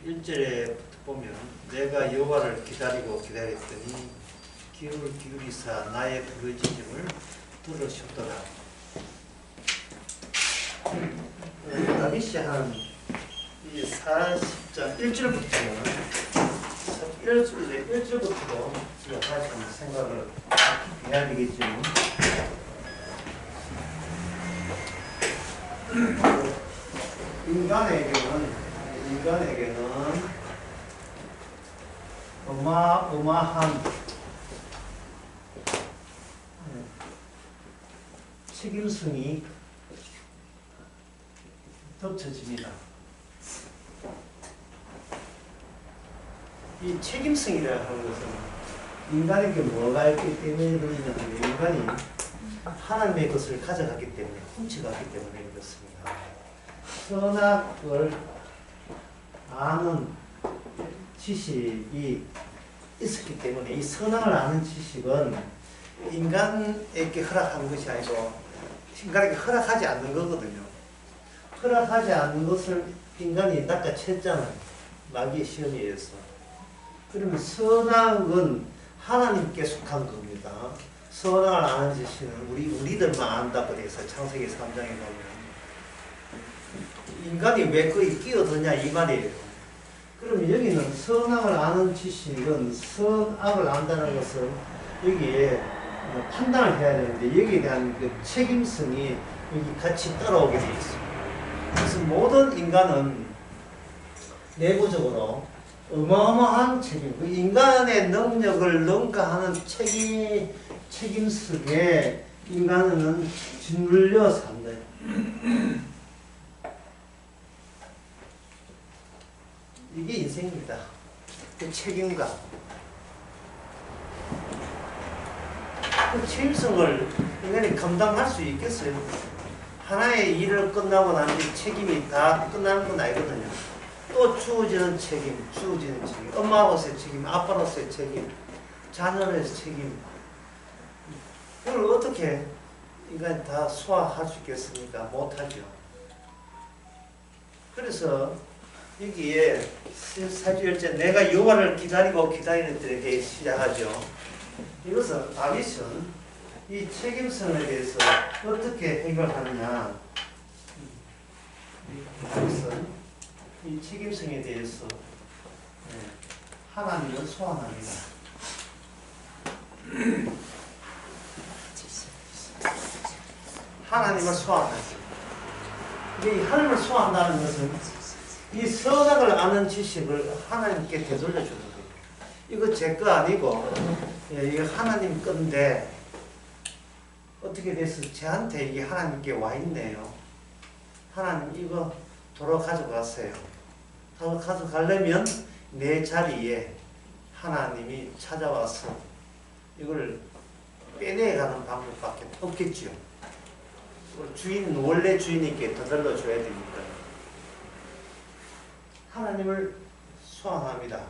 1절에부터 보면 내가 여호와를 기다리고 기다렸더니 기울이사 나의 부르짖음을 들으셨더라. 다윗이 한 이 40장 1절부터는 1절부터도 우리가 다시 한번 생각을 해야 되겠지만 인간에게는 어마어마한 책임성이 덮쳐집니다. 이 책임성이라는 것은 인간에게 뭐가 있기 때문에 그러냐면 인간이 하나님의 것을 가져갔기 때문에 훔쳐갔기 때문에 그렇습니다. 선악을 아는 지식이 있었기 때문에 이 선악을 아는 지식은 인간에게 허락한 것이 아니고 인간에게 허락하지 않는 거거든요. 허락하지 않는 것을 인간이 낚아챘잖아요. 마귀의 시험에 의해서. 그러면 선악은 하나님께 속한 겁니다. 선악을 아는 지식은 우리들만 안다고 해서 창세기 3장에 보면 인간이 왜 거기 끼어드냐 이 말이에요. 그러면 여기는 선악을 아는 지식은 선악을 안다는 것은 여기에 판단을 해야 되는데 여기에 대한 그 책임성이 여기 같이 따라오게 되어 있습니다. 그래서 모든 인간은 내부적으로 어마어마한 책임, 그 인간의 능력을 능가하는 책임 속에 인간은 짓눌려 산다. 이게 인생입니다. 그 책임감. 그 책임성을 인간이 감당할 수 있겠어요? 하나의 일을 끝나고 난 뒤 책임이 다 끝나는 건 아니거든요. 또 주어지는 책임, 엄마로서의 책임, 아빠로서의 책임, 자녀로서의 책임. 그걸 어떻게 인간이 다 소화할 수 있겠습니까? 못하죠. 그래서 여기에 4절째 내가 여호와를 기다리고 기다리는 때에 시작하죠. 이것은 다윗은 이 책임성에 대해서 어떻게 해결하느냐. 다윗은 이 책임성에 대해서 하나님을 소환합니다. 하나님을 소환하죠. 이 하나님을 소환한다는 것은 이 선악을 아는 지식을 하나님께 되돌려 주는 거예요. 이거 제 거 아니고 이거 하나님 건데 어떻게 돼서 저한테 이게 하나님께 와 있네요. 하나님 이거 도로 가져가세요. 가져가려면 내 자리에 하나님이 찾아와서 이걸 빼내가는 방법밖에 없겠죠. 원래 주인에게 되돌려 줘야 되니까. 하나님을 소환합니다.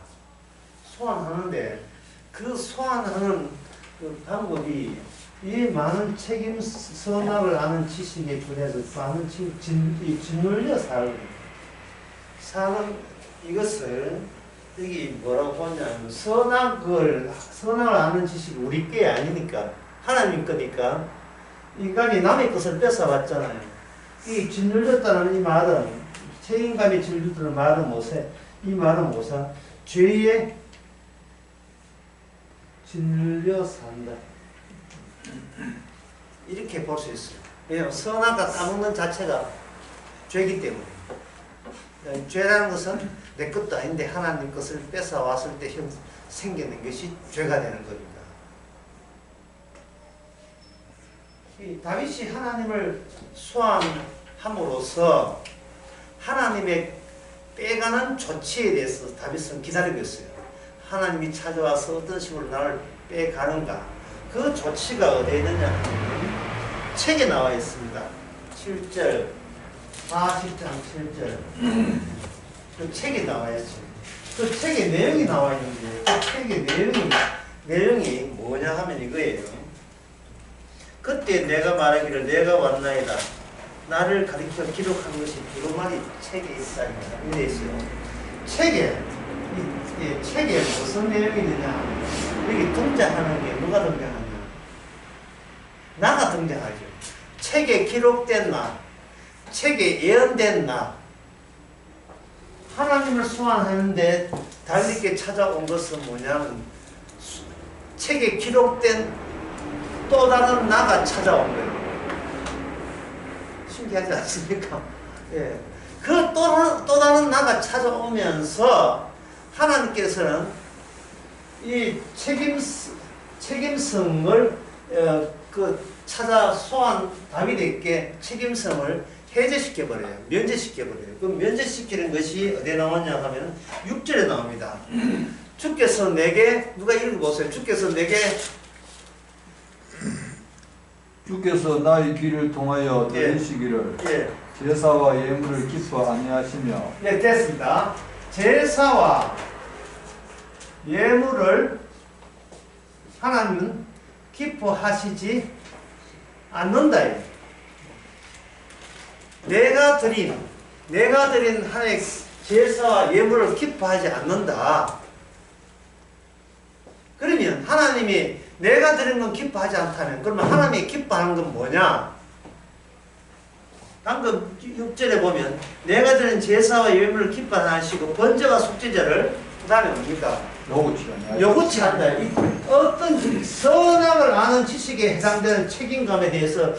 소환하는데 그 소환하는 그 방법이 이 많은 책임 선악을 아는 지식에 준해서 많은 짓눌려 사는 이것을 여기 뭐라고 보냐면 선악을 아는 지식이 우리 게 아니니까 하나님 거니까 인간이 남의 것을 뺏어왔잖아요. 이 짓눌렸다는 이 말은 책임감이 짓눌렸다는 말은 뭐세? 이 말은 뭐사? 죄에 짓눌려 산다. 이렇게 볼 수 있어요. 왜냐하면 선악과 까먹는 자체가 죄이기 때문에. 죄라는 것은 내 것도 아닌데 하나님 것을 뺏어왔을 때 생기는 것이 죄가 되는 겁니다. 이 다윗이 하나님을 소환함으로써 하나님의 빼가는 조치에 대해서 다윗은 기다리고 있어요. 하나님이 찾아와서 어떤 식으로 나를 빼가는가. 그 조치가 어디에 있느냐. 책에 나와 있습니다. 7절, 40장 7절. 그 책에 나와 있어요. 그 책에 내용이 나와 있는데, 그 책의 내용이 뭐냐 하면 이거예요. 그때 내가 말하기를 내가 왔나이다. 나를 가리켜 기록한 것이 두루마리 책에 있다. 이래 있어요. 이 책에 무슨 내용이 있느냐? 여기 등장하는 게 누가 등장하냐? 나가 등장하죠. 책에 기록된 나, 책에 예언된 나. 하나님을 소환하는데 다윗에게 찾아온 것은 뭐냐면 책에 기록된 또 다른 나가 찾아온 거예요. 신기하지 않습니까? 예. 그 또 다른 나가 찾아오면서 하나님께서는 이 책임성을 찾아 소환 다윗에게 책임성을 해제시켜버려요. 면제시켜버려요. 그 면제시키는 것이 어디에 나오냐 하면 6절에 나옵니다. 주께서 내게, 누가 읽어보세요. 주께서 내게 주께서 나의 귀를 통하여 들으시기를 예. 제사와 예물을 기뻐 아니하시며 네, 됐습니다. 제사와 예물을 하나님은 기뻐하시지 않는다. 내가 드린 하나님의 제사와 예물을 기뻐하지 않는다. 그러면 하나님이 내가 드린 건 기뻐하지 않다면 그러면 하나님이 기뻐하는 건 뭐냐? 방금 6절에 보면 내가 드린 제사와 예물을 기뻐하시고 번제와 속죄제를 그 다음에 뭡니까? 요구치 않다. 어떤 선악을 아는 지식에 해당되는 책임감에 대해서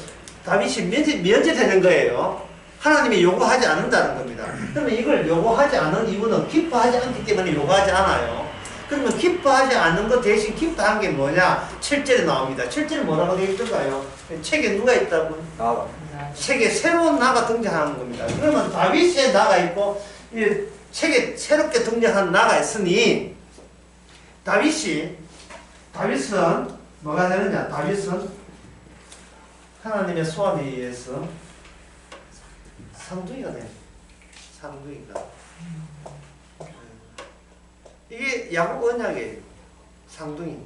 다윗이 면제되는 거예요. 하나님이 요구하지 않는다는 겁니다. 그러면 이걸 요구하지 않은 이유는 기뻐하지 않기 때문에 요구하지 않아요. 그러면 기뻐하지 않는 것 대신 기뻐한 게 뭐냐? 7절에 나옵니다. 7절에 뭐라고 되어 있던가요? 책에 누가 있다고? 나가. 책에 새로운 나가 등장하는 겁니다. 그러면 다윗의 나가 있고 이 책에 새롭게 등장한 나가 있으니 다윗은 뭐가 되느냐? 다윗은 하나님의 소원에 의해서 상둥이가 돼요. 상둥이가. 이게 야곱 언약이에요. 상둥이.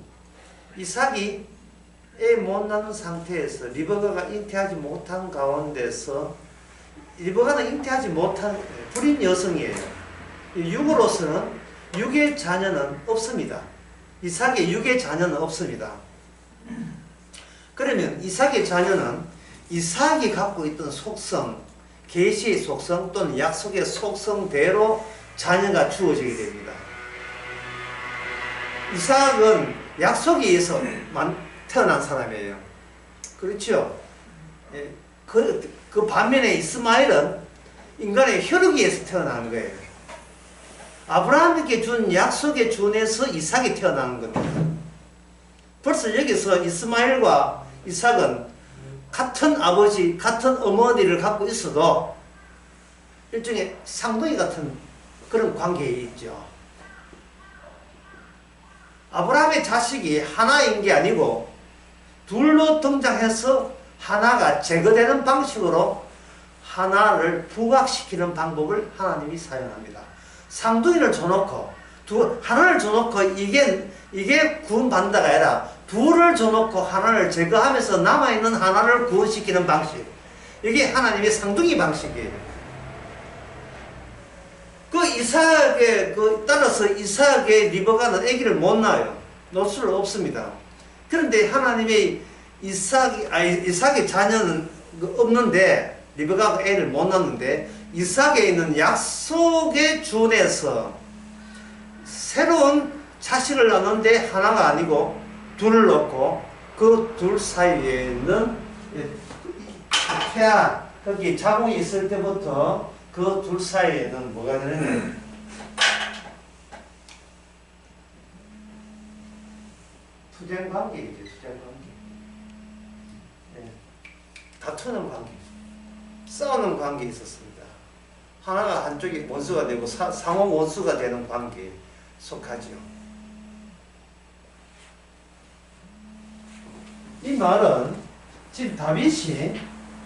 이삭이 애 못 낳는 상태에서 리버가가 잉태하지 못한 가운데서 리버가는 잉태하지 못한 불임 여성이에요. 육으로서는 육의 자녀는 없습니다. 이삭의 육의 자녀는 없습니다. 그러면 이삭의 자녀는 이삭이 갖고 있던 속성, 계시의 속성 또는 약속의 속성대로 자녀가 주어지게 됩니다. 이삭은 약속에 의해서 태어난 사람이에요. 그렇죠? 그 반면에 이스마엘은 인간의 혈육에 의해서 태어난 거예요. 아브라함에게 준 약속에 준해서 이삭이 태어나는 겁니다. 벌써 여기서 이스마엘과 이삭은 같은 아버지, 같은 어머니를 갖고 있어도 일종의 쌍둥이 같은 그런 관계에 있죠. 아브라함의 자식이 하나인 게 아니고 둘로 등장해서 하나가 제거되는 방식으로 하나를 부각시키는 방법을 하나님이 사용합니다. 쌍둥이를 줘놓고 하나를 줘놓고 이게 구원받는다가 아니라 둘을 줘놓고 하나를 제거하면서 남아있는 하나를 구원시키는 방식. 이게 하나님의 쌍둥이 방식이에요. 따라서 이삭의 리버가는 아기를 못 낳아요. 놓을 수 없습니다. 그런데 하나님의 이삭의 자녀는 없는데, 리버가가 애를 못 낳는데, 이삭에 있는 약속에 준해서 새로운 자식을 낳는데 하나가 아니고 둘을 넣고 그 둘 사이에는 태아, 거기 자궁이 있을 때부터 그 둘 사이에는 뭐가 되느냐? 투쟁 관계이죠, 투쟁 관계. 네. 다투는 관계, 싸우는 관계에 있었습니다. 하나가 한쪽이 원수가 되고 상호 원수가 되는 관계에 속하죠. 이 말은 지금 다윗이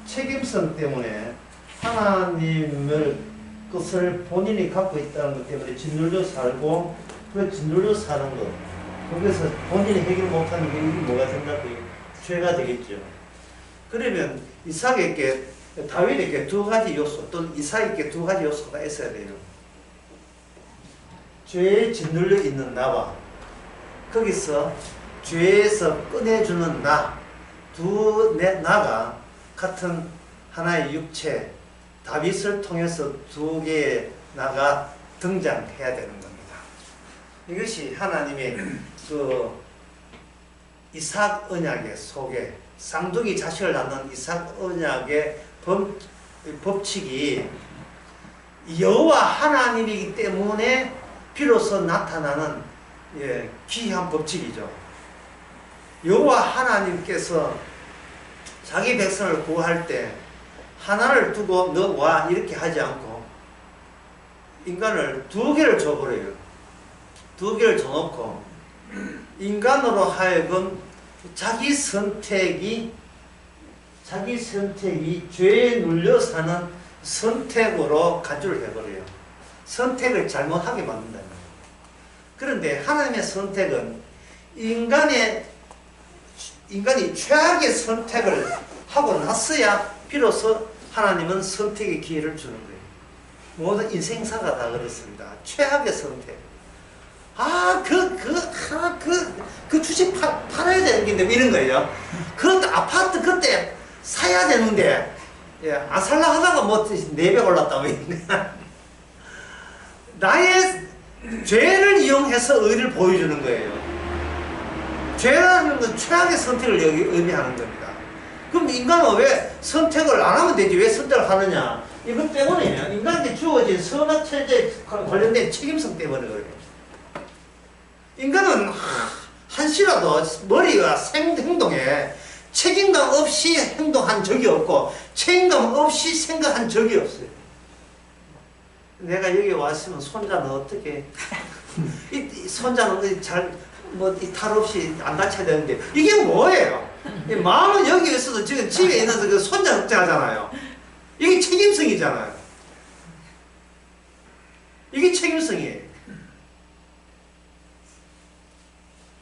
책임성 때문에 하나님을 것을 본인이 갖고 있다는 것 때문에 짓눌려 살고 그 짓눌려 사는 것 거기서 본인이 해결 못하는 게 뭐가 된다고요? 죄가 되겠죠. 그러면 다윗에게 두 가지 요소 또는 이삭에게 두 가지 요소가 있어야 돼요. 죄에 짓눌려 있는 나와 거기서 죄에서 꺼내주는 나, 나가 같은 하나의 육체, 다윗을 통해서 두 개의 나가 등장해야 되는 겁니다. 이것이 하나님의 그 이삭 언약의 속에 쌍둥이 자식을 낳는 이삭 언약의 법칙이 여호와 하나님이기 때문에 비로소 나타나는 귀한 법칙이죠. 여호와 하나님께서 자기 백성을 구할 때 하나를 두고 너 와 이렇게 하지 않고 인간을 두 개를 줘버려요. 두 개를 줘놓고 인간으로 하여금 자기 선택이 죄에 눌려 사는 선택으로 간주를 해버려요. 선택을 잘못하게 만든다. 그런데 하나님의 선택은 인간이 최악의 선택을 하고 났어야 비로소 하나님은 선택의 기회를 주는 거예요. 모든 인생사가 다 그렇습니다. 최악의 선택. 그 주식 팔아야 되는 게 이런 거예요. 그 아파트 그때 사야 되는데, 안 살라 하다가 뭐 4배 올랐다. 나의 죄를 이용해서 의를 보여주는 거예요. 죄라는 건 최악의 선택을 의미하는 겁니다. 그럼 인간은 왜 선택을 안 하면 되지? 왜 선택을 하느냐? 이것 때문에요. 인간에게 주어진 선악체제에 관련된 책임성 때문에 그래요. 인간은 한시라도 머리와 행동에 책임감 없이 행동한 적이 없고 책임감 없이 생각한 적이 없어요. 내가 여기 왔으면 손자는 어떻게 이 손자는 탈 없이 안 다쳐야 되는데 이게 뭐예요? 마음은 여기 있어도 지금 집에 있는 그 손자 걱정하잖아요. 이게 책임성이잖아요. 이게 책임성이에요.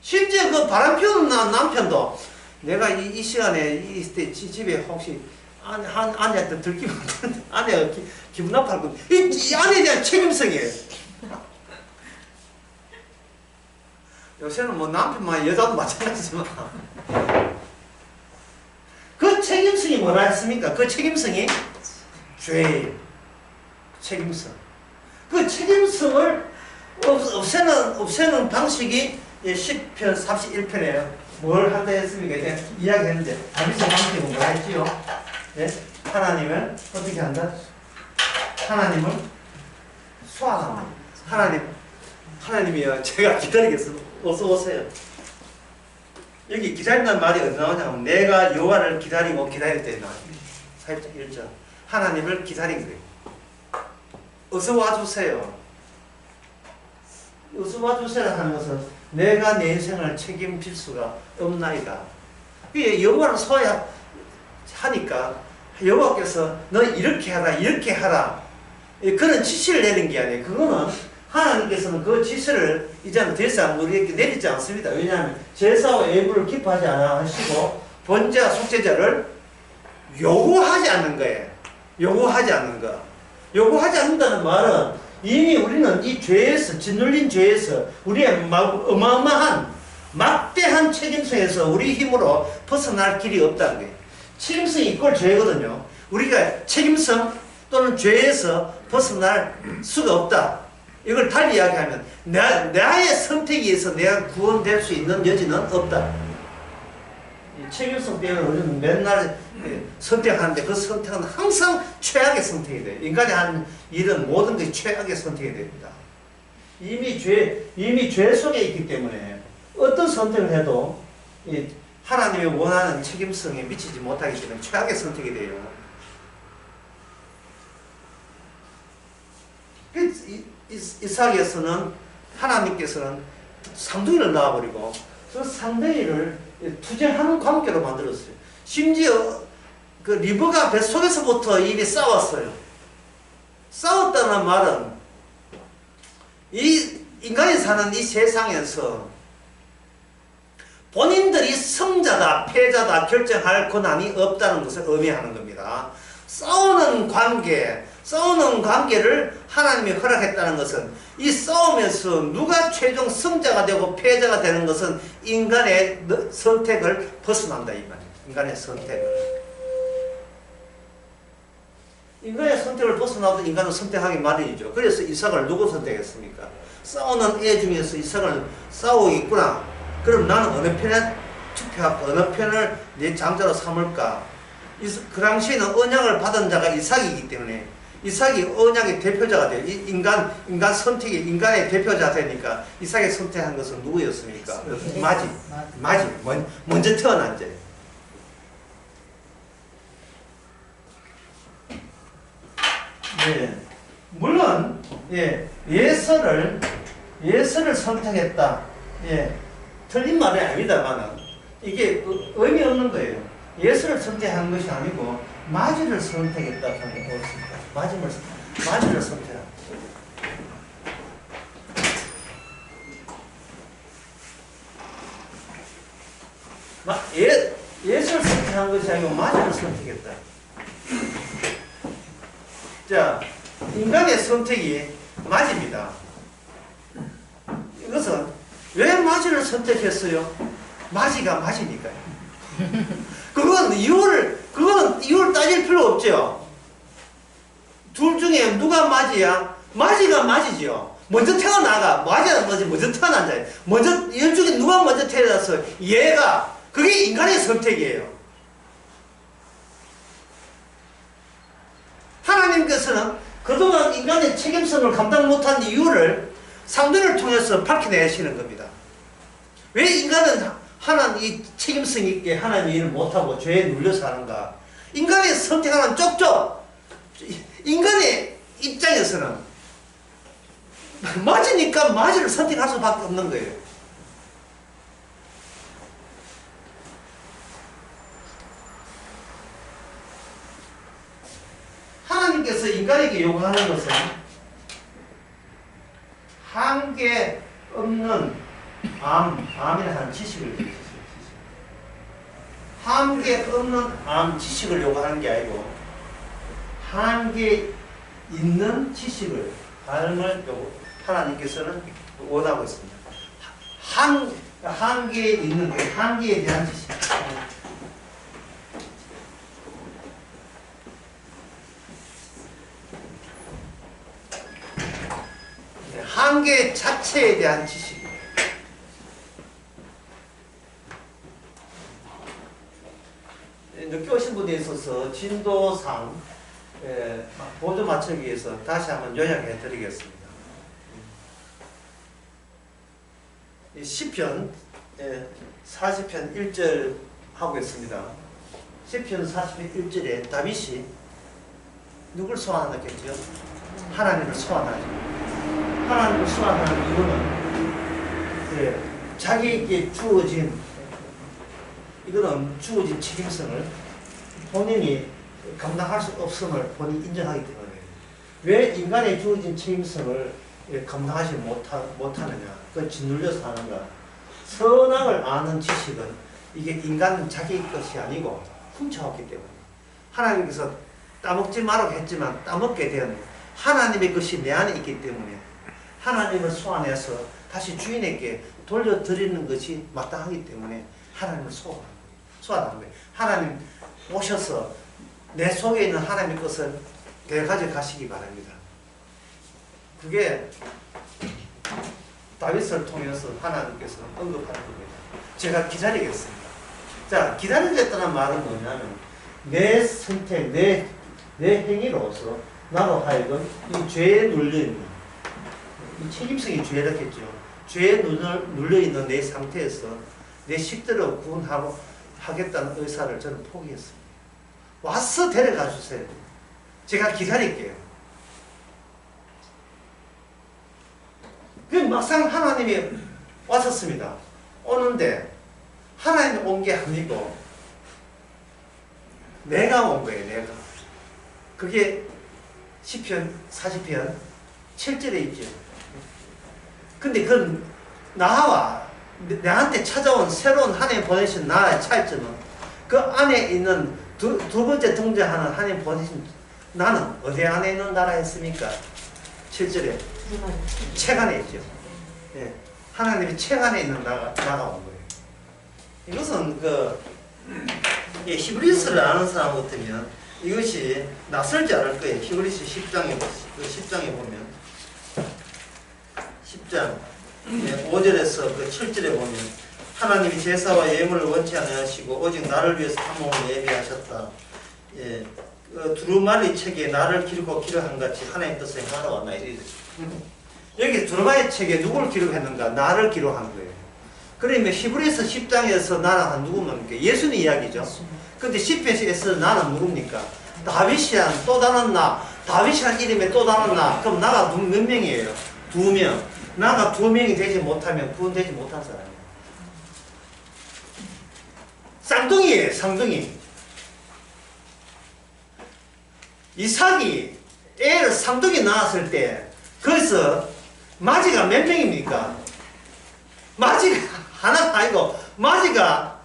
심지어 그 바람 피우는 남편도 내가 이 시간에 이때 집에 혹시 아내한테 들키면 아내가 기분 나빠할 거. 이 아내에 대한 책임성이에요. 요새는 뭐 남편만 여자도 마찬가지지만 그 책임성이 뭐라 했습니까? 그 책임성이 죄예요. 책임성. 그 책임성을 없애는 방식이 10편 31편에요. 뭘 한다 했습니까? 이야기했는데 다윗의 방식은 뭐라 했지요? 네? 하나님을 어떻게 한다? 하나님을 소환한다. 하나님이요. 제가 기다리겠습니다. 어서 오세요. 여기 기다린다는 말이 어디 나오냐면 내가 여호와를 기다리고 기다릴 때 나옵니다. 1절 하나님을 기다린 거예요. 어서 와주세요. 어서 와주세요 하는 것은 내가 내 인생을 책임질 수가 없나이다. 여호와를 소유하니까 여호와께서 너 이렇게 하라 이렇게 하라 그런 지시를 내린 게 아니에요. 그거는 하나님께서는 그 지시를 이제는 더 이상 우리에게 내리지 않습니다. 왜냐하면 제사와 예물을 기뻐하지 않아 하시고 번제와 속죄제를 요구하지 않는 거예요. 요구하지 않는 거. 요구하지 않는다는 말은 이미 우리는 이 죄에서 짓눌린 죄에서 우리의 어마어마한 막대한 책임성에서 우리 힘으로 벗어날 길이 없다는 거예요. 책임성이 이꼴 죄거든요. 우리가 책임성 또는 죄에서 벗어날 수가 없다. 이걸 달리 이야기하면 나의 선택에 의해서 내가 구원될 수 있는 여지는 없다. 이 책임성 때문에 우리는 맨날 선택하는데 그 선택은 항상 최악의 선택이 돼요. 인간이 한 일은 모든 것이 최악의 선택이 됩니다. 이미 죄 속에 있기 때문에 어떤 선택을 해도 하나님이 원하는 책임성에 미치지 못하기 때문에 최악의 선택이 돼요. 이삭에서는 하나님께서는 쌍둥이를 낳아버리고 그 쌍둥이를 투쟁하는 관계로 만들었어요. 심지어 그 리브가 뱃속에서부터 이미 싸웠어요. 싸웠다는 말은 이 인간이 사는 이 세상에서 본인들이 승자다 패자다 결정할 권한이 없다는 것을 의미하는 겁니다. 싸우는 관계, 싸우는 관계를 하나님이 허락했다는 것은 이 싸움에서 누가 최종 승자가 되고 패자가 되는 것은 인간의 선택을 벗어난다 이 말이에요. 인간의 선택을. 인간의 선택을 벗어나도 인간은 선택하기 마련이죠. 그래서 이삭을 누구 선택했습니까? 싸우는 애 중에서 이삭을 싸우겠구나. 그럼 나는 어느 편에 투표하고 어느 편을 내 장자로 삼을까? 그 당시에는 언약을 받은 자가 이삭이기 때문에 이삭이 언약의 대표자가 돼요. 인간 선택이 인간의 대표자가 되니까 이삭이 선택한 것은 누구였습니까? 마지. 먼저 태어난 자. 예. 물론 예서를 선택했다. 예. 틀린 말이 아닙니다만은 이게 의미 없는 거예요. 예서를 선택한 것이 아니고 마지를 선택했다 하는 것입니다. 마지를 선택한. 예서를 선택한 것이 아니고 마지를 선택했다. 자, 인간의 선택이 마지입니다. 이것은 왜 마지를 선택했어요? 마지가 마지니까요. 그건 이유를 따질 필요 없죠. 둘 중에 누가 마지야? 마지가 마지죠. 먼저 태어나가 마지가 먼저 태어난 자예요. 이 중에 누가 먼저 태어났어요? 얘가. 그게 인간의 선택이에요. 하나님께서는 그동안 인간의 책임성을 감당 못한 이유를 상대를 통해서 밝혀내시는 겁니다. 왜 인간은 이 책임성 있게 하나님 일을 못하고 죄에 눌려서 하는가? 인간의 선택하는 쪽쪽 인간의 입장에서는 맞으니까 마지를 선택할 수밖에 없는 거예요. 하나님께서 인간에게 요구하는 것은 한계 없는 암이라는 지식을 주시죠. 한계 없는 지식을 요구하는 게 아니고 한계 있는 지식을 하나님께서는 원하고 있습니다. 한계에 있는 거, 한계에 대한 지식. 한계 자체에 대한 지식. 늦게 오신 분에 있어서 진도상 보조 맞추기 위해서 다시 한번 요약해 드리겠습니다. 시편 40편 1절 하고 있습니다. 시편 40편 1절에 다윗이 누굴 소환하겠죠? 하나님을 소환하죠. 하나님을 소환하는 이유는 자기에게 주어진 책임성을 본인이 감당할 수 없음을 본인이 인정하기 때문에 왜 인간의 주어진 책임성을 감당하지 못하느냐, 그 짓눌려서 하는가. 선악을 아는 지식은 이게 인간은 자기 것이 아니고 훔쳐왔기 때문에 하나님께서 따먹지 말라고 했지만 따먹게 된 하나님의 것이 내 안에 있기 때문에 하나님을 소환해서 다시 주인에게 돌려드리는 것이 마땅하기 때문에 하나님을 소환하는 거예요. 하나님 오셔서 내 속에 있는 하나님의 것을 가져가시기 바랍니다. 그게 다윗을 통해서 하나님께서 언급하는 겁니다. 제가 기다리겠습니다. 자, 기다리겠다는 말은 뭐냐면 내 선택, 내 행위로서 나로 하여금 이 죄에 눌려있는 이 책임성이 죄라겠죠. 죄에 눌려있는 내 상태에서 내 식대로 구원하겠다는 의사를 저는 포기했습니다. 와서 데려가 주세요. 제가 기다릴게요. 그 막상 하나님이 왔었습니다. 오는데 하나님이 온 게 아니고 내가 온 거예요. 내가. 그게 시편 40편 7절에 있죠. 근데 그건 나와 나한테 찾아온 새로운 하나님 보내신 나의 차이점은 그 안에 있는 두 번째 등장하는 하나님 보내신 나는 어디 안에 있는 나라 했습니까? 7절에 책 안에 있죠. 예. 하나님이 책 안에 있는 나라가 온 거예요. 이것은 예, 히브리서를 아는 사람 같으면 이것이 낯설지 않을 거예요. 히브리서 10장에 보면 10장 5절에서 7절에 보면 하나님이 제사와 예물을 원치 않으시고 오직 나를 위해서 한 몸을 예비하셨다. 예, 두루마리 책에 나를 기록한 같이 하나님 뜻을 행하러 왔나 이래. 여기 두루마리 책에 누굴 기록했는가? 나를 기록한 거예요. 그러면 히브리서 10장에서 나는 누굽니까? 예수님 이야기죠. 근데 시편에서 나는 누굽니까? 다윗이란 또 다른 나, 다윗이란 이름에 또 다른 나. 그럼 나가 몇 명이에요? 2명. 나가 2명이 되지 못하면 구원되지 못한 사람이에요. 쌍둥이에요, 쌍둥이. 이삭이 애를 쌍둥이 낳았을 때 거기서 마지가 몇 명입니까? 마지가 하나가 아니고 마지가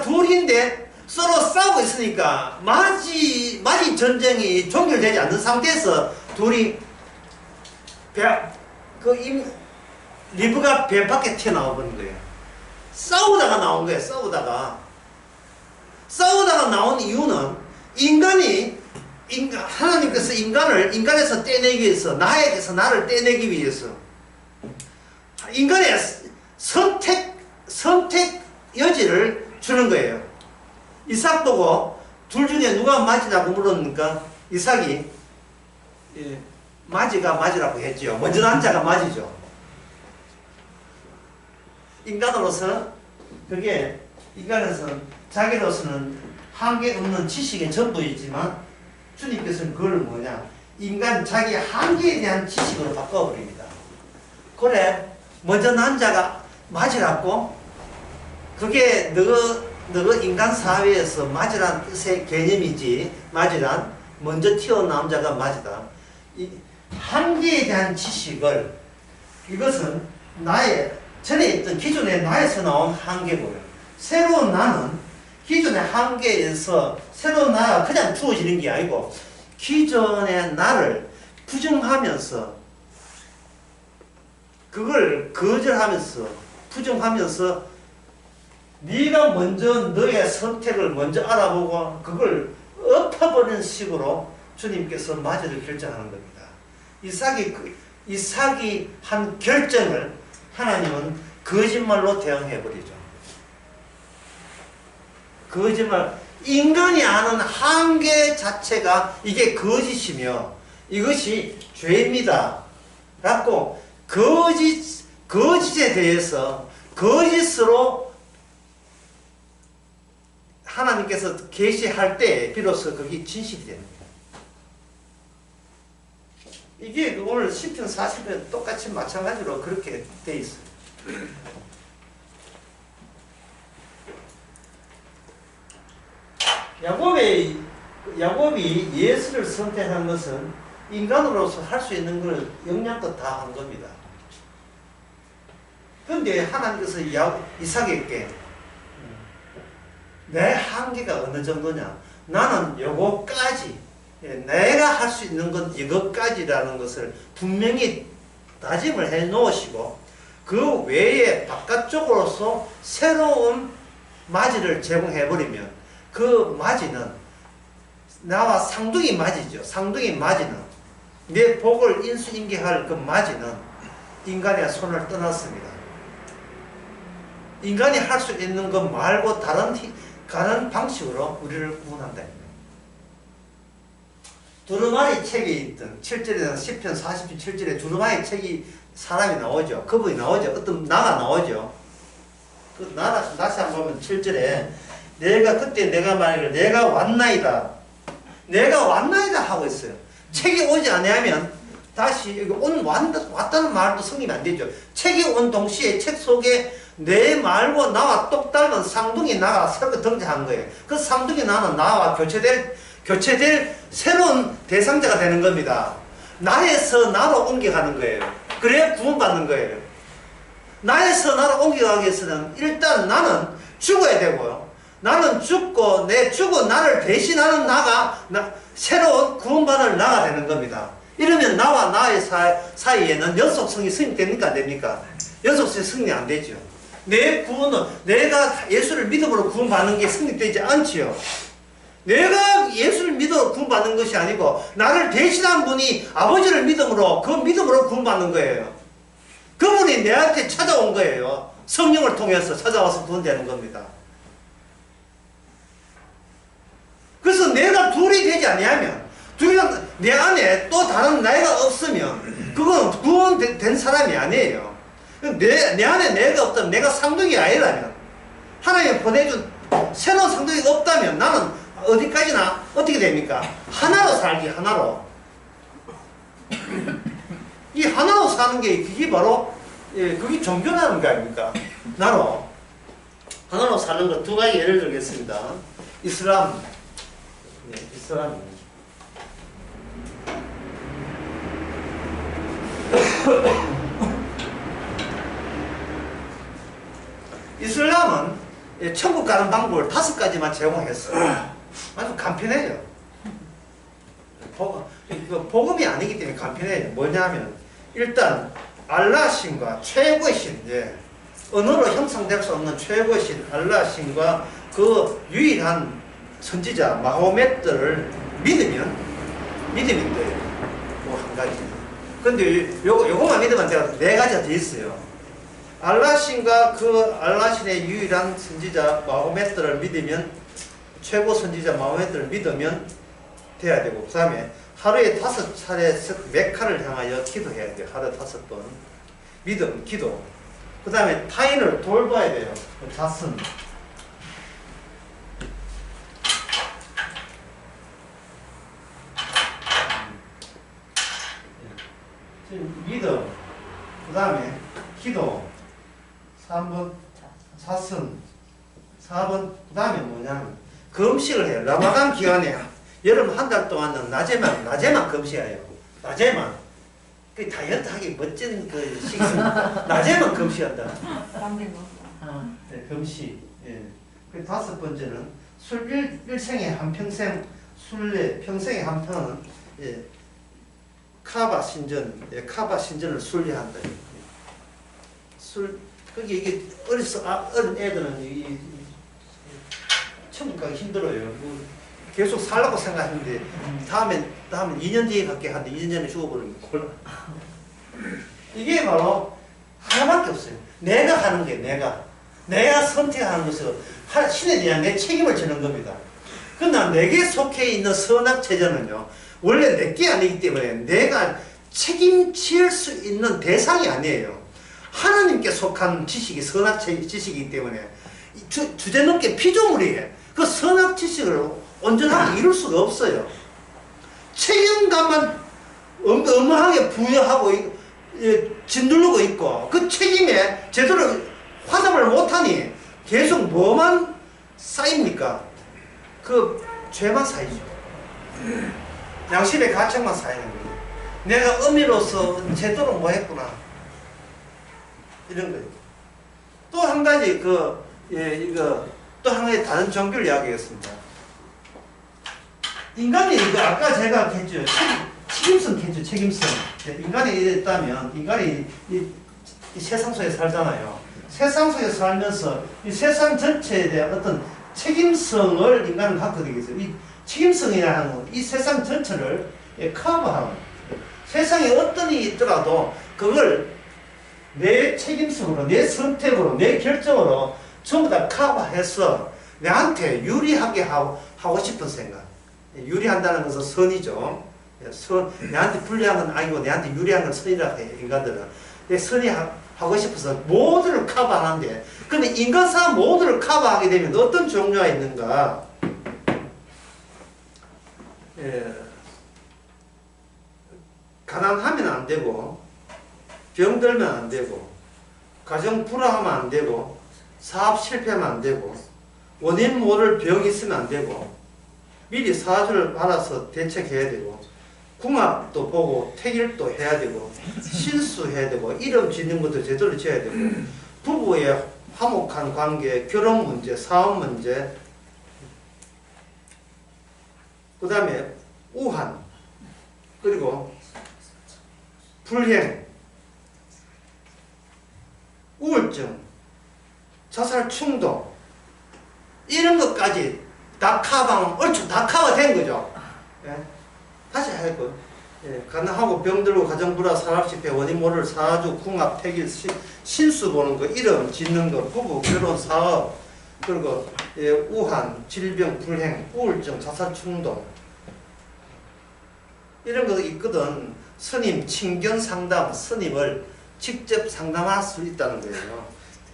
둘인데 서로 싸우고 있으니까 마지 전쟁이 종결되지 않는 상태에서 둘이 리브가 배 밖에 튀어나와 버린 거예요. 싸우다가 나온 거예요. 싸우다가 나온 이유는 하나님께서 인간에서 떼내기 위해서, 나에게서 나를 떼내기 위해서 인간의 선택 여지를 주는 거예요. 이삭 보고 둘 중에 누가 맞이라고 물었는가? 이삭이 맞이가 맞이라고 했죠. 먼저 난 자가 맞이죠. 인간으로서 자기로서는 한계 없는 지식의 전부이지만 주님께서는 그걸 인간 자기 한계에 대한 지식으로 바꿔버립니다. 그래 먼저 난 자가 맞이라고 그게 너 인간 사회에서 맞이란 뜻의 개념이지 맞이란 먼저 튀어나온 자가 맞이다. 이 한계에 대한 지식을 이것은 전에 있던 기존의 나에서 나온 한계고요. 새로운 나는 기존의 한계에서 새로운 나가 그냥 주어지는 게 아니고 기존의 나를 부정하면서 그걸 거절하면서 부정하면서 네가 먼저 너의 선택을 먼저 알아보고 그걸 엎어버리는 식으로 주님께서 마저를 결정하는 겁니다. 이삭이 한 결정을 하나님은 거짓말로 대응해버리죠. 거짓말. 인간이 아는 한계 자체가 이게 거짓이며 이것이 죄입니다. 라고 거짓에 대해서 거짓으로 하나님께서 계시할 때 비로소 그게 진실이 됩니다. 이게 오늘 시편 40편 똑같이 마찬가지로 그렇게 돼 있어요. 야곱이 예수를 선택한 것은 인간으로서 할 수 있는 걸 영양껏 다 한 겁니다. 그런데 하나님께서 이삭에게 내 한계가 어느 정도냐? 나는 요거까지, 내가 할 수 있는 건 이것까지라는 것을 분명히 다짐을 해 놓으시고 그 외에 바깥쪽으로서 새로운 맞이를 제공해 버리면 그 맞이는 나와 쌍둥이 맞이죠. 쌍둥이 맞이는 내 복을 인수인계할 그 맞이는 인간의 손을 떠났습니다. 인간이 할 수 있는 것 말고 다른 방식으로 우리를 구원한다. 두루마리 책에 있던 7절에는 10편 40편 7절에 두루마리 책이 사람이 나오죠. 그분이 나오죠. 어떤 나가 나오죠. 그 다시 한번 보면 7절에 그때 내가 말하기를 내가 왔나이다. 내가 왔나이다 하고 있어요. 책이 오지 아니하면 다시 왔다는 말도 성립이 안 되죠. 책이 온 동시에 책 속에 내 말과 나와 똑 닮은 쌍둥이 나가 새롭게 등장한 거예요. 그 쌍둥이 나는 나와 교체될 새로운 대상자가 되는 겁니다. 나에서 나로 옮겨가는 거예요. 그래야 구원받는 거예요. 나에서 나로 옮겨가기 위해서는 일단 나는 죽어야 되고요. 나는 죽고 내 죽어 나를 대신하는 새로운 구원받을 나가 되는 겁니다. 이러면 나와 나의 사이에는 연속성이 성립됩니까? 안 됩니까? 연속성이 성립 안 되죠. 내 구원은 내가 예수를 믿음으로 구원받는 게 성립되지 않지요. 내가 예수를 믿어 구원받는 것이 아니고 나를 대신한 분이 아버지를 믿음으로 그 믿음으로 구원받는 거예요. 그분이 내한테 찾아온 거예요. 성령을 통해서 찾아와서 구원되는 겁니다. 그래서 내가 둘이 되지 아니하면 둘이가 내 안에 또 다른 나이가 없으면 그건 구원된 사람이 아니에요. 내 안에 내가 없다면 내가 상독이 아니라면 하나님이 보내준 새로운 상독이 없다면 나는 어디까지나 어떻게 됩니까? 하나로 살기 하나로. 이 하나로 사는 게 그게 바로 그게 종교라는 거 아닙니까? 나로 하나로 사는 거 두 가지 예를 들겠습니다. 이슬람, 이슬람. 이슬람은 천국 가는 방법을 5가지만 제공했어요. 아주 간편해요. 복음이 아니기 때문에 간편해요. 뭐냐면 일단 알라 신과 최고의 신, 언어로 형상될 수 없는 최고의 신 알라 신과 그 유일한 선지자 마호멧들을 믿으면 돼요. 뭐 한 가지. 근데 요거만 믿으면 제가 4가지가 더 있어요. 알라신과 그 알라신의 유일한 선지자 마호멧들을 믿으면, 최고 선지자 마호멧들을 믿으면 돼야 되고, 그 다음에 하루에 5차례 메카를 향하여 기도해야 돼요. 하루에 5번. 믿음, 기도. 그 다음에 타인을 돌봐야 돼요. 자선. 믿음, 그 다음에 기도, 3번 자선, 4번 그 다음에 뭐냐면 금식을 해요. 라마단 기간에 여름 한 달 동안은 낮에만 금식해요. 낮에만. 그 다이어트하기 멋진 그 식습니다. 낮에만 금식한다. 네, 금식. 예. 그 5번째는 술 일생에 한평생 술래 평생에 한 편은 카바 신전을 순례한다. 그게 이게 어린 애들은 이 천국 가기 힘들어요. 뭐 계속 살라고 생각했는데 다음에 2년 뒤에 갈게 하는데 2년 전에 죽어버리면 곤라. 이게 바로 하나밖에 없어요. 내가 하는 게 내가 선택하는 것을 신에 대한 내 책임을 지는 겁니다. 그러나 내게 속해 있는 선악체제는요, 원래 내게 아니기 때문에 내가 책임질 수 있는 대상이 아니에요. 하나님께 속한 지식이 선악 지식이기 때문에 주제넘게 피조물이에요. 그 선악 지식을 온전하게 이룰 수가 없어요. 책임감만 어마하게 부여하고 짓누르고 있고 그 책임에 제대로 화답을 못하니 계속 뭐만 쌓입니까? 그 죄만 쌓이죠. 양심의 가책만 쌓이는 거예요. 내가 어미로서 제대로 뭐 했구나. 이런 거예요. 또 한 가지, 또 한 가지 다른 종교를 이야기했습니다. 인간이 아까 제가 했죠. 책임성 했죠. 책임성. 인간이 이랬다면, 인간이 이 세상 속에 살잖아요. 세상 속에 살면서 이 세상 전체에 대한 어떤 책임성을 인간은 갖게 되겠어요. 이 책임성이라는 건 이 세상 전체를 커버하는, 세상에 어떤 일이 있더라도 그걸 내 책임성으로, 내 선택으로, 내 결정으로 전부 다 커버해서 내한테 유리하게 하고 싶은 생각. 유리한다는 것은 선이죠. 내한테 불리한 건 아니고 내한테 유리한 건 선이라고 해요. 인간들은. 내 선이 하고 싶어서 모두를 커버하는데, 근데 인간사람 모두를 커버하게 되면 어떤 종류가 있는가? 가난하면 안 되고, 병들면 안 되고, 가정 불화하면 안 되고, 사업 실패하면 안 되고, 원인 모를 병이 있으면 안 되고, 미리 사주를 받아서 대책해야 되고, 궁합도 보고 택일도 해야 되고, 실수해야 되고, 이름 짓는 것도 제대로 지어야 되고, 부부의 화목한 관계, 결혼 문제, 사업 문제, 그 다음에 우한, 그리고 불행, 우울증, 자살 충동, 이런 것까지 낙하방, 얼추 낙하가 된 거죠. 예? 다시 할거 예, 가난하고 병들고 가정불화, 산업실패, 원인 모를 사주, 궁합, 태길, 신수 보는 거, 이름 짓는 거, 부부, 결혼, 사업, 그리고 예, 우한, 질병, 불행, 우울증, 자살 충동, 이런 거 있거든. 스님 친견 상담, 스님을 직접 상담할 수 있다는 거예요.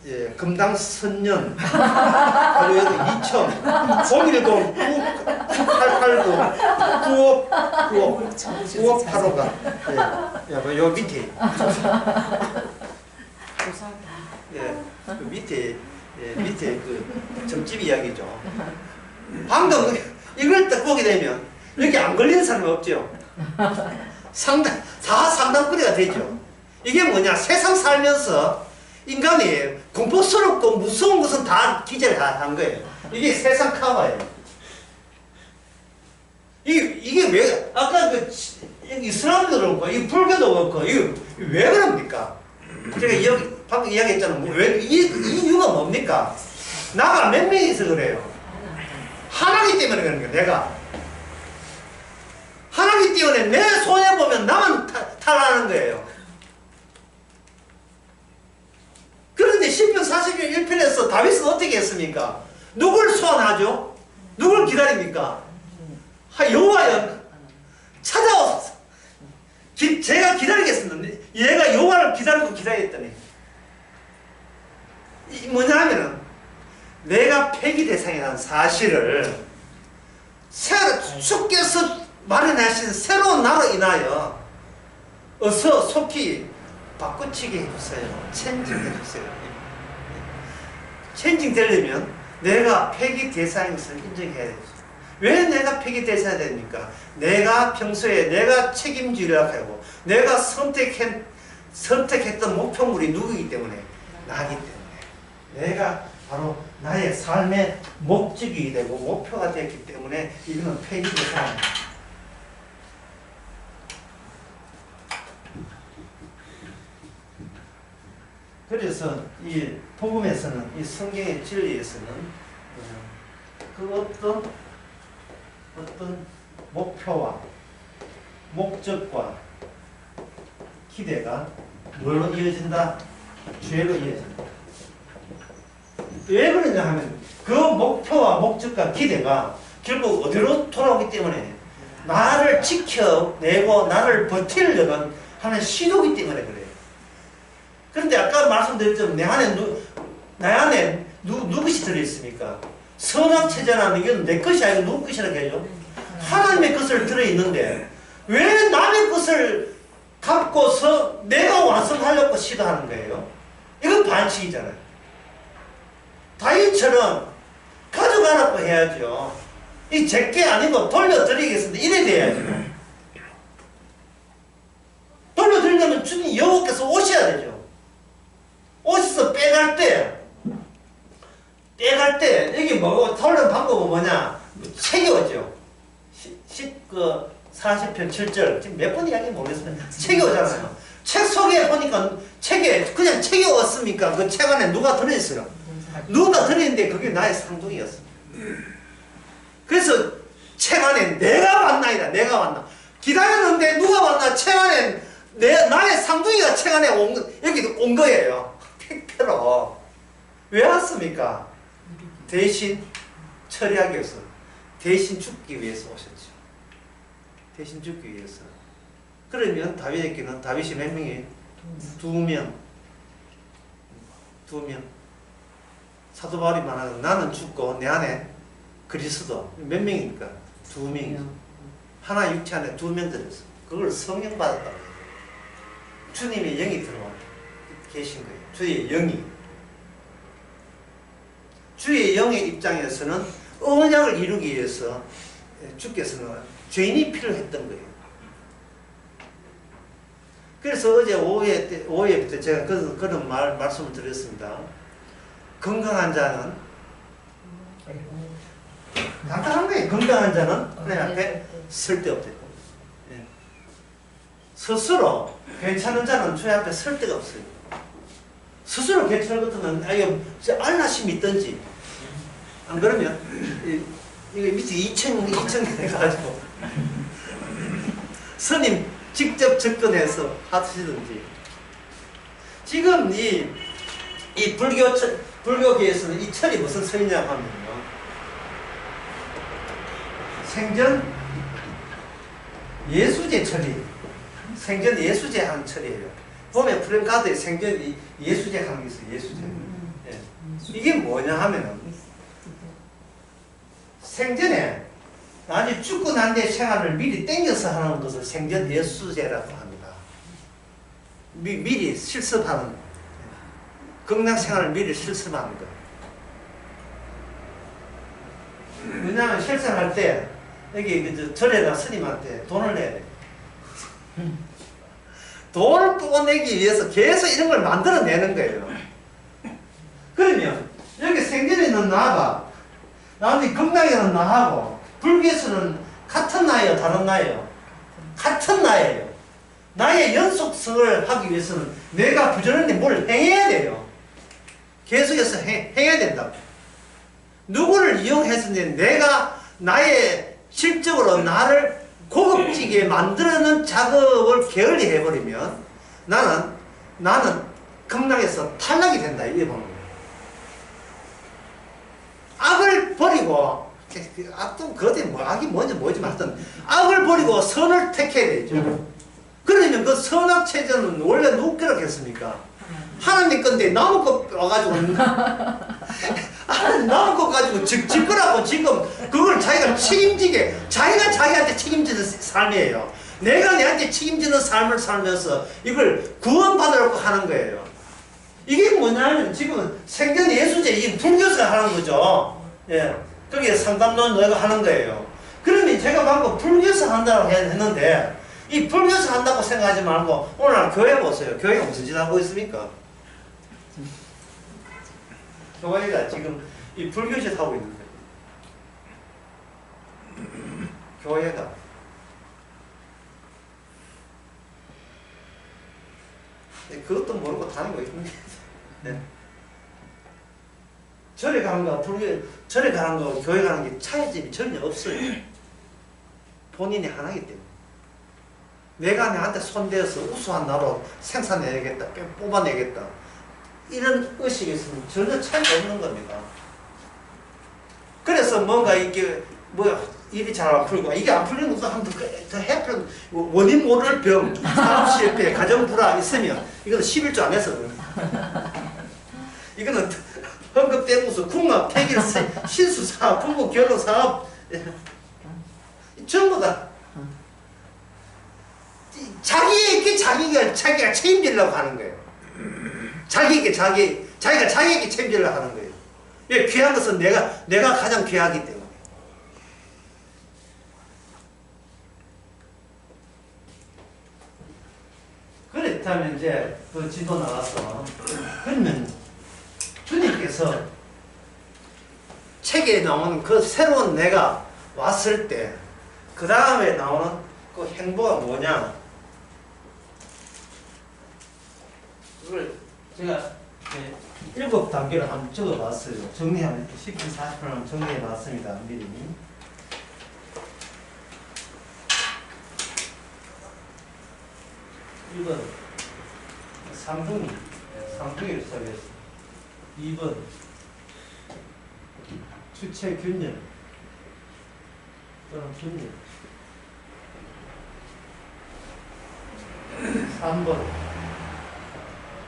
예, 금당 선년, 그리고 여기 2000, 01동 9889 9585가, 예, 요 밑에, 예, 그 밑에, 예, 밑에 그 점집 이야기죠. 방금 이걸 딱 보게 되면 여기 안 걸리는 사람이 없죠. 다 상담거리가 되죠. 이게 뭐냐, 세상 살면서 인간이 공포스럽고 무서운 것은 다 기재를 한 거예요. 이게 세상 카바예요. 이게 왜, 아까 그 이슬람도 그렇고, 이 불교도 그렇고, 이게 왜 그럽니까? 제가 방금 이야기했잖아요. 왜, 이 이유가 뭡니까? 나가 몇 명이서 그래요. 하나기 때문에 그런 거예요, 내가. 하나기 때문에 내 손해보면 나만 탈하는 거예요. 그런데 10편 40편 1편에서 다윗은 어떻게 했습니까? 누굴 소환하죠? 누굴 기다립니까? 여호와여 찾아오소서. 제가 기다리겠습니다. 얘가 여호와를 기다리고 기다렸더니 뭐냐 하면은 내가 폐기 대상이라는 사실을 주께서 마련하신 새로운 나로 인하여 어서 속히 바꾸치게 해주세요. 체인징 해주세요. 체인징 되려면 내가 폐기 대상인 것을 인정해야 되죠. 왜 내가 폐기 대상이 됩니까? 내가 평소에 내가 책임지려 하고 내가 선택했던 목표물이 누구이기 때문에 나기 때문에 내가 바로 나의 삶의 목적이 되고 목표가 되었기 때문에 이거는 폐기 대상입니다. 그래서 이 복음에서는, 이 성경의 진리에서는 그 어떤 목표와 목적과 기대가 뭘로 이어진다? 죄로 이어진다. 왜 그러냐 하면 그 목표와 목적과 기대가 결국 어디로 돌아오기 때문에 나를 지켜내고 나를 버티려는 하는 시도이기 때문에 그래요. 그런데 아까 말씀드렸지만 내 안에 누구시 들어있습니까? 선악체제라는 이건 내 것이 아니고 누구 것이라고 해요? 하나님의 것을 들어있는데 왜 남의 것을 갖고서 내가 완성하려고 시도하는 거예요? 이건 반칙이잖아요. 다윗처럼 가져가라고 해야죠. 이 제게 아니고 돌려드리겠습니다. 이래 돼야죠. 돌려드리려면 주님 여호와께서 오셔야 되죠. 오셔서 빼갈 때 여기 뭐고 돌리는 방법은 뭐냐? 책이오죠. 40편 7절 지금 몇 번 이야기 모르겠습니다. 책이오잖아요. 책 속에 보니까 그냥 책이 왔습니까? 그 책 안에 누가 들어있어요? 누가 들어있는데 그게 나의 상동이었습니다. 그래서 책 안에 내가 왔나이다. 내가 왔나. 기다렸는데 누가 왔나? 책 안에 나의 상둥이가 책 안에 여기 온 거예요. 택배로. 왜 왔습니까? 대신 처리하기 위해서. 대신 죽기 위해서 오셨죠. 대신 죽기 위해서. 그러면 다윗에게는 다윗이 몇 명이? 2명. 사도 바울이 말하는 나는 죽고 내 안에 그리스도 몇 명입니까? 2명이죠. 하나 육체 안에 2명 들었어. 그걸 성령 받았다. 주님의 영이 들어와 계신 거예요. 주의 영이. 주의 영의 입장에서는 언약을 이루기 위해서 주께서는 죄인이 필요했던 거예요. 그래서 어제 오후에부터 제가 그런 말씀을 드렸습니다. 건강한 자는 간단한 거예요. 건강한 자는 하나님 앞에 쓸데없대요. 예. 스스로 괜찮은 자는 주의 앞에 설 데가 없어요. 스스로 괜찮은 것 같으면 알라심이 있든지 안 그러면 이거 밑에 2층 해가지고 스님 직접 접근해서 하시든지. 지금 이 불교계에서는 이 철이 무슨 철이냐 하면요, 생전 예수제 철이, 생전 예수제 하는 철이에요. 봄에 프랭카드에 생전 예수제 하는 게 있어요. 예수제. 예. 이게 뭐냐 하면은 생전에 아주 죽고 난 뒤에 생활을 미리 땡겨서 하는 것을 생전 예수제라고 합니다. 미리 실습하는, 건강 생활을 미리 실습하는 것. 왜냐하면 실생할 때 여기 절에다 스님한테 돈을 내야 돼. 돈을 뽑아내기 위해서 계속 이런 걸 만들어내는 거예요. 그러면 여기 생전에 있는 나가 나머지 건강에 있는 나하고 불교에서는 같은 나예요, 다른 나예요? 같은 나예요. 나의 연속성을 하기 위해서는 내가 부지런히 뭘 행해야 돼요. 계속해서 행해야 된다고. 누구를 이용해서는 내가 나의 실적으로 나를 고급지게 만들어내는 작업을 게을리 해버리면 나는 극락에서 탈락이 된다. 이게 보는 거예요. 악을 버리고, 악도 그것이 뭐 악이 뭔지 하여튼 악을 버리고 선을 택해야 되죠. 그러면 그 선악 체제는 원래 누구 거라고 했습니까? 하나님 건데 나무 거 와가지고 나무 거 가지고 질 거라고 지금 그걸 자기가 책임지게, 자기가 자기한테 책임지는 삶이에요. 내가 내한테 책임지는 삶을 살면서 이걸 구원받으려고 하는 거예요. 이게 뭐냐면 지금 생전 예수제, 이 불교에서 하는 거죠. 예, 거기에 상담론 내가 하는 거예요. 그러면 제가 방금 불교에서 한다고 했는데 이 불교에서 한다고 생각하지 말고 오늘 교회 보세요. 교회가 무슨 짓 하고 있습니까? 교회가 지금 이 불교짓 하고 있는 거예요. 교회가 그것도 모르고 다니고 있는 거예요. 네. 절에 가는 거, 절에 가는 거, 교회 가는 게 차이점이 전혀 없어요. 본인이 하나이기 때문에. 내가 내한테 손대어서 우수한 나로 생산해야겠다, 뽑아내겠다. 이런 의식이 있으면 전혀 차이가 없는 겁니다. 그래서 뭔가 이게, 일이 잘 안 풀리고, 이게 안 풀리는 것도 한번 더 해필, 원인 모를 병, 사업 실패, 가정 불화 있으면, 이거는 11조 안 해서 이거는 헌금 떼무서, 궁합, 태길, 신수 사업, 부부 결혼 사업, 전부 다 자기가 책임지려고 하는 거예요. 자기가 자기에게 책임지려고 하는 거예요. 왜? 귀한 것은 내가 가장 귀하기 때문에. 그렇다면 이제 그 지도 나와서, 그러면 주님께서 책에 나오는 그 새로운 내가 왔을 때 그 다음에 나오는 그 행보가 뭐냐? 그걸 제가 7단계를 한번 적어봤어요. 정리하면 10분 40분을 정리해봤습니다. 미리. 1번 상중이를 써야겠어. 2번 주체 균열 또는 균열. 3번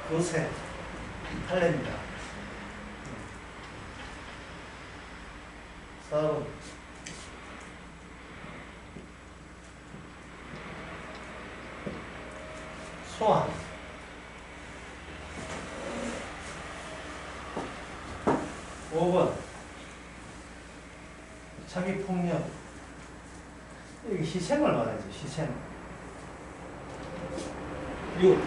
거세 할례입니다. 4번 소환. 5번 자기 폭력. 여기 희생을 말하죠. 희생. 6.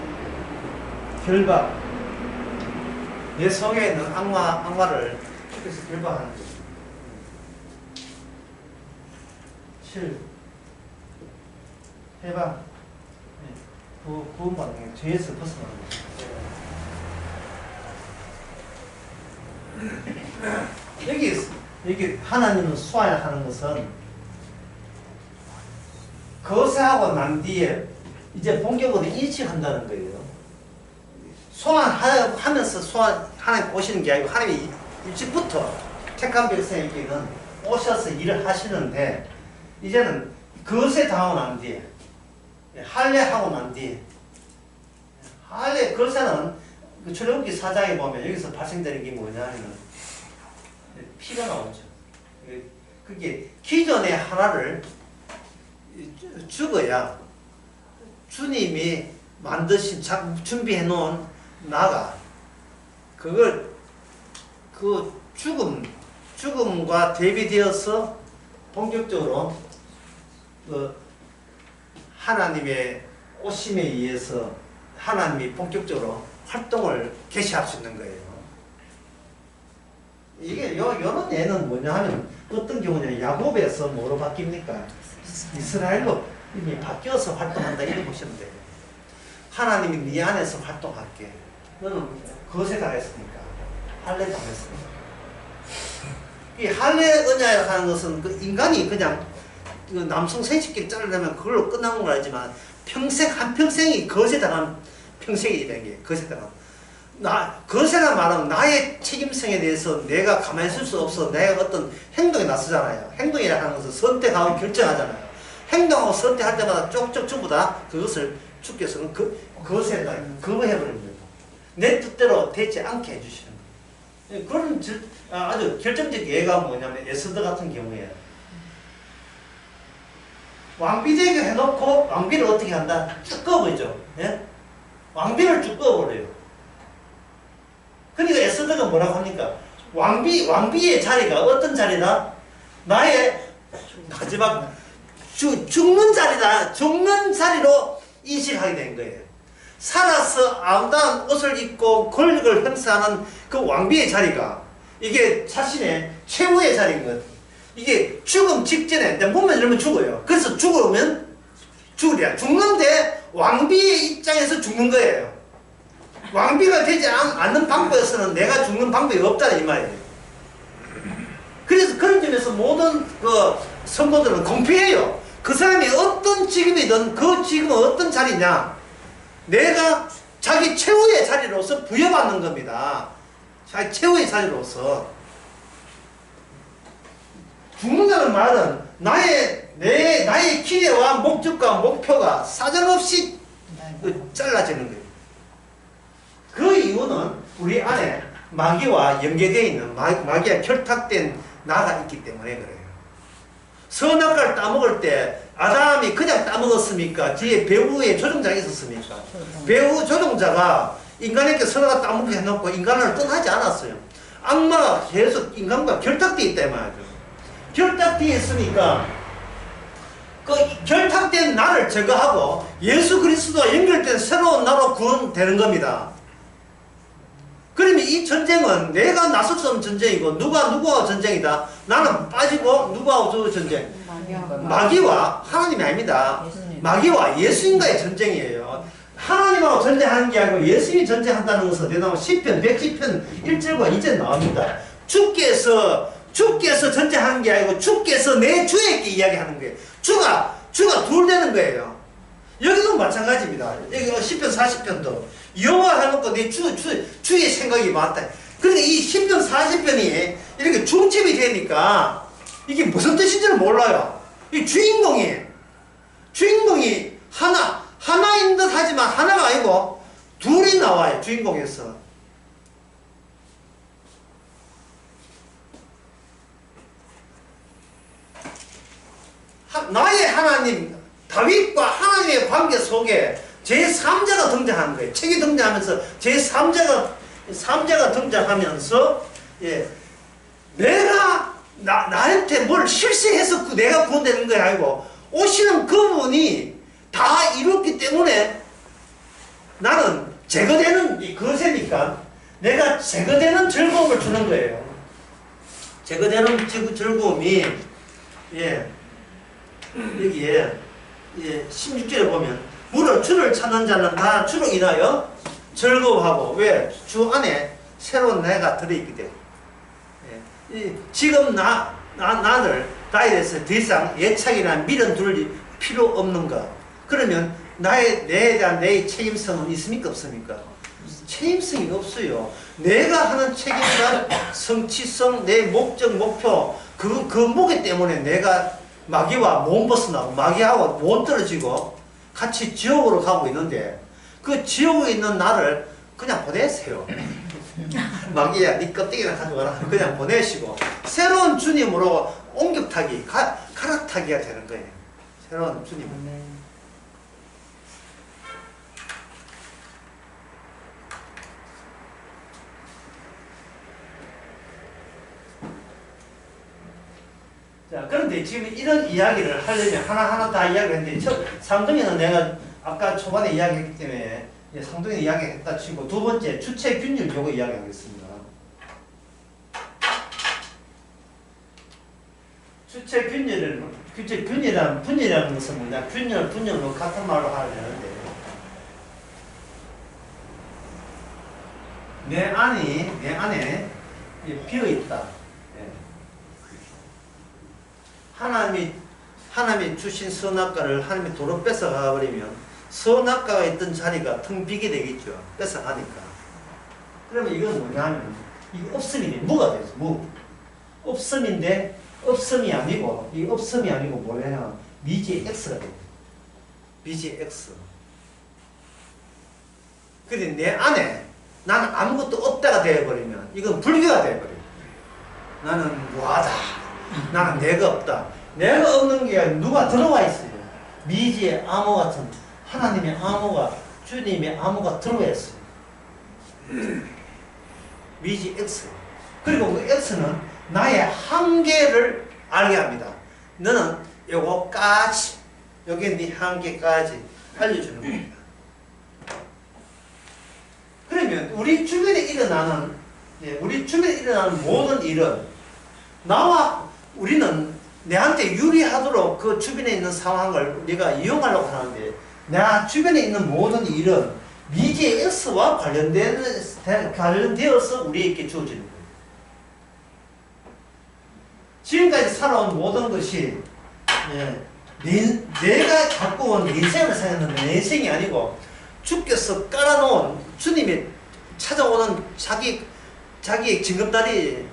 결박. 내 속에 있는 악마를 죽여서 결박하는 거죠. 7 해봐. 구원 반응에 죄에서 벗어나는 거죠. 여기 하나님은 수하는 것은 거세하고 난 뒤에 이제 본격으로 인식한다는 거예요. 소환하면서 하나님 오시는 게 아니고 하나님이 일찍부터 택한 백성에게는 오셔서 일을 하시는데 이제는 거세 당하고 난 뒤에 할례하고 난 뒤에 할례 거세는 그 출애굽기 4장에 보면 여기서 발생되는 게 뭐냐면 피가 나오죠. 그게 기존의 하나를 죽어야 주님이 만드신 준비해 놓은 나가 그걸 그 죽음과 대비되어서 본격적으로 그 하나님의 오심에 의해서 하나님이 본격적으로 활동을 개시할 수 있는 거예요. 이게 요런 예는 뭐냐 하면 어떤 경우냐 야곱에서 뭐로 바뀝니까? 이스라엘로 이미 바뀌어서 활동한다 이렇게 보시면 돼요. 하나님이 네 안에서 활동할게. 너는 거세 당했으니까 할례 당했으니까. 이 할례 언약이라고 하는 것은 그 인간이 그냥 그 남성 생식기를 자르려면 그걸로 끝나는 건 알지만 평생 한평생이 거세 당한 평생이 되는 게 거세 당한. 거세란 말은 나의 책임성에 대해서 내가 가만히 있을 수 없어. 내가 어떤 행동에 나서잖아요. 행동이라고 하는 것은 선택하고 결정하잖아요. 행동하고 선택할 때마다 쪽쪽 전부 다 그것을 주께서는 거세다 거부해버리는 거예요. 내 뜻대로 되지 않게 해주시는 거예요. 그런 아주 결정적 예가 뭐냐면 에스더 같은 경우에 왕비되게 해놓고 왕비를 어떻게 한다? 쭉 꺼버리죠. 예? 왕비를 쭉 꺼버려요. 그러니까 에스더가 뭐라고 합니까? 왕비의 자리가 어떤 자리다? 나의 마지막 죽는 자리다. 죽는 자리로 인식하게 된 거예요. 살아서 아름다운 옷을 입고 권력을 행사하는 그 왕비의 자리가 이게 자신의 최후의 자리인 것. 이게 죽음 직전에 내 몸에 들면 죽어요. 그래서 죽으면 죽으랴. 죽는데 왕비의 입장에서 죽는 거예요. 왕비가 되지 않는 방법에서는 내가 죽는 방법이 없다는 이 말이에요. 그래서 그런 점에서 모든 그 선거들은 공평해요. 그 사람이 어떤 직업이든 그 직업은 어떤 자리냐 내가 자기 최후의 자리로서 부여받는 겁니다. 자기 최후의 자리로서 죽는다는 말은 나의 기대와 목적과 목표가 사정없이 잘라지는 거예요. 그 이유는 우리 안에 마귀와 연계되어 있는 마귀와 결탁된 나가 있기 때문에 그래요. 선악과를 따먹을 때 아담이 그냥 따먹었습니까? 뒤에 배후에 조종자가 있었습니까? 배후 조종자가 인간에게 선악과 따먹게 해놓고 인간을 떠나지 않았어요. 악마가 계속 인간과 결탁되어 있다 이 말이죠. 결탁되어 있으니까 그 결탁된 나를 제거하고 예수 그리스도와 연결된 새로운 나로 구원되는 겁니다. 그러면 이 전쟁은 내가 나설 수 없는 전쟁이고 누구와 전쟁이다. 나는 빠지고 누구하고 전쟁? 마귀와 하나님이 아닙니다. 마귀와 예수님과의 전쟁이에요. 하나님하고 전쟁하는 게 아니고 예수님이 전쟁한다는 것은 어디 나오면 시편 110편 1절과 2절 나옵니다. 주께서 전쟁하는 게 아니고 주께서 내 주에게 이야기하는 거예요. 주가 둘 되는 거예요. 여기도 마찬가지입니다. 여기 시편 40편도 여호와 해놓고 내 주의 생각이 많다. 그러니까 이 시편 40편이 이렇게 중첩이 되니까 이게 무슨 뜻인지는 몰라요. 이 주인공이 하나인 듯 하지만 하나가 아니고 둘이 나와요. 주인공에서. 나의 하나님 다윗과 하나님의 관계 속에 제3자가 등장하는 거예요. 책이 등장하면서 제3자가 등장하면서 내가 나한테 뭘 실수해서 내가 구원되는 게 아니고 오시는 그분이 다 이뤘기 때문에 나는 제거되는 이 거세니까 내가 제거되는 즐거움을 주는 거예요. 제거되는 즐거움이 여기에 16절에 보면 무릇 주를 찾는 자는 다 주로 인하여 즐거워하고 왜? 주 안에 새로운 내가 들어있기 때문에 지금 나를 나에 대해서 더 이상 예착이나 미련 둘 필요 없는가? 그러면 나에 대한 내 책임성은 있습니까? 없습니까? 책임성이 없어요. 내가 하는 책임과 성취성, 내 목적, 목표 그 무게 때문에 내가 마귀와 못 벗어나고 마귀하고 못 떨어지고 같이 지옥으로 가고 있는데 그 지옥에 있는 나를 그냥 보내세요. 마귀야 네 껍데기나 가져가라 그냥 보내시고 새로운 주님으로 옮겨타기 갈아타기가 되는 거예요. 새로운 주님. 자, 그런데 지금 이런 이야기를 하려면 하나하나 다 이야기를 했는데 상동에는 내가 아까 초반에 이야기했기 때문에 상동에 이야기했다 치고 두 번째 주체 균열 요거 이야기하겠습니다. 주체 균열이라는 것은 뭐냐? 분열로 같은 말로 하면 되는데 내 안에 비어 있다. 하나님이 주신 선악과를 하나님이 도로 뺏어가 버리면 선악과가 있던 자리가 텅 비게 되겠죠. 뺏어가니까. 그러면 이건 뭐냐면 이거 없음이네. 무가 되죠. 무. 없음인데 없음이 아니고 이 없음이 아니고 뭐냐? 미지의 X가 돼요. 미지의 X. 근데 내 안에 나는 아무것도 없다가 되어버리면 이건 불교가 되어버려요. 나는 무하다. 나는 내가 없다. 내가 없는 게 누가 들어와 있어요. 미지의 암호 같은 하나님의 암호가 주님의 암호가 들어와 있어요. 미지 X. 그리고 그 X는 나의 한계를 알게 합니다. 너는 요거까지 여기 네 한계까지 알려주는 겁니다. 그러면 우리 주변에 일어나는 모든 일은 우리는 내한테 유리하도록 그 주변에 있는 상황을 우리가 이용하려고 하는데 내 주변에 있는 모든 일은 미지의 X와 관련되어서 우리에게 주어지는 거예요. 지금까지 살아온 모든 것이 내가 갖고 온 인생을 살았는데 내 인생이 아니고 주께서 깔아놓은 주님이 찾아오는 자기의 징검다리였어요.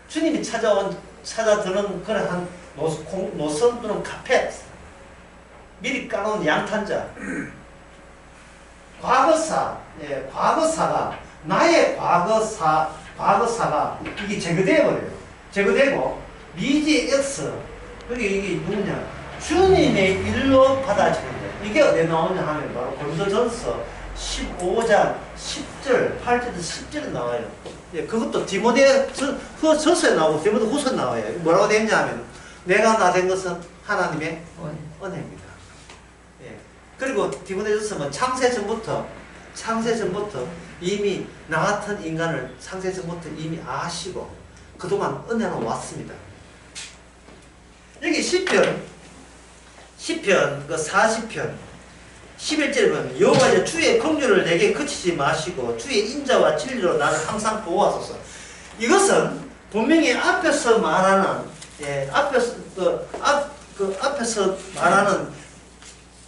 주님이 찾아드는 그런 노선 또는 카페, 미리 까놓은 양탄자, 과거사가, 나의 과거사가 이게 제거되어버려요. 제거되고, 미지 X, 그게 이게 누구냐? 주님의 일로 받아지는 거예요. 이게 어디에 나오냐 하면 바로 고린도전서 15장 10절, 8절에서 10절에 나와요. 그것도 디모데전서에 나오고 디모데 후서에 나와요. 뭐라고 되어 있냐 하면 내가 나 된 것은 하나님의 은혜입니다. 그리고 디모데전서는 창세전부터 이미 나 같은 인간을 창세전부터 이미 아시고 그동안 은혜로 왔습니다. 여기 시편 그 40편 11절에 보면 여호와여 주의 긍휼을 내게 그치지 마시고 주의 인자와 진리로 나를 항상 보호하소서. 이것은 분명히 앞에서 말하는 앞에서 말하는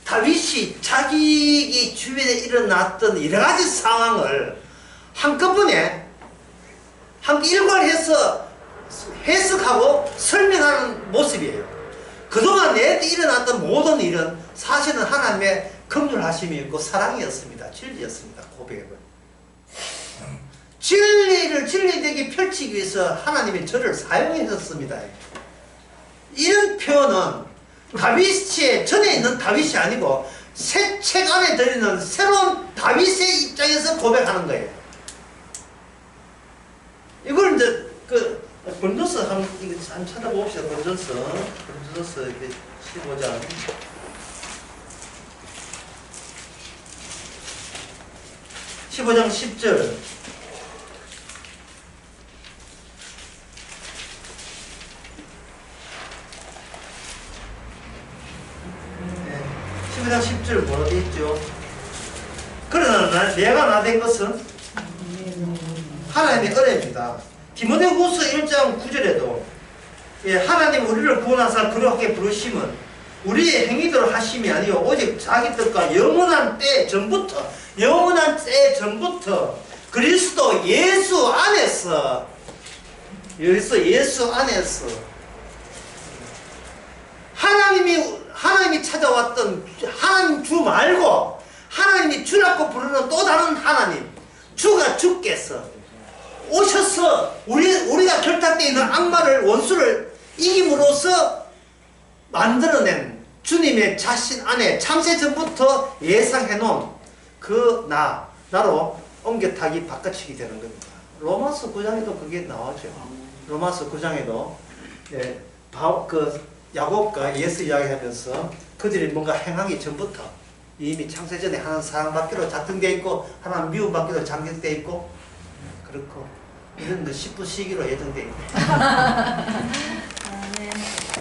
다윗이 자기 주변에 일어났던 여러 가지 상황을 한꺼번에 일괄해서 해석하고 설명하는 모습이에요. 그동안 내게 일어났던 모든 일은 사실은 하나님의 긍휼하심이었고 사랑이었습니다. 진리였습니다. 고백은. 진리되게 펼치기 위해서 하나님이 저를 사용하셨습니다. 이런 표현은 다윗의 전에 있는 다윗이 아니고 새 책 안에 들리는 새로운 다윗의 입장에서 고백하는 거예요. 이걸 이제 고린도서 한번 찾아봅시다. 고린도서 이렇게 15장 10절 19장 10절 뭐라 돼 있죠? 그러나 내가 나 된 것은 하나님의 은혜입니다. 디모데후서 1장 9절에도 하나님 우리를 구원하사 그렇게 부르심은 우리의 행위대로 하심이 아니요 오직 자기 뜻과 영원한 때 전부터 그리스도 예수 안에서 하나님이 찾아왔던 하나님 주 말고 하나님이 주라고 부르는 또 다른 하나님 주가 주께서 오셔서 우리가 결탁되어 있는 악마를 원수를 이김으로써 만들어낸 주님의 자신 안에 창세 전부터 예상해 놓은 그 나로 옮겨타기 바꿔치기 되는 겁니다. 로마서 9장에도 그게 나오죠. 로마서 9장에도 야곱과 예수 이야기하면서 그들이 뭔가 행하기 전부터 이미 창세전에 하나님 사랑받기로 작정되어 있고 하나님 미움받기로 작정되어 있고 그렇고 이런 거 10분 시기로 예정되어 있고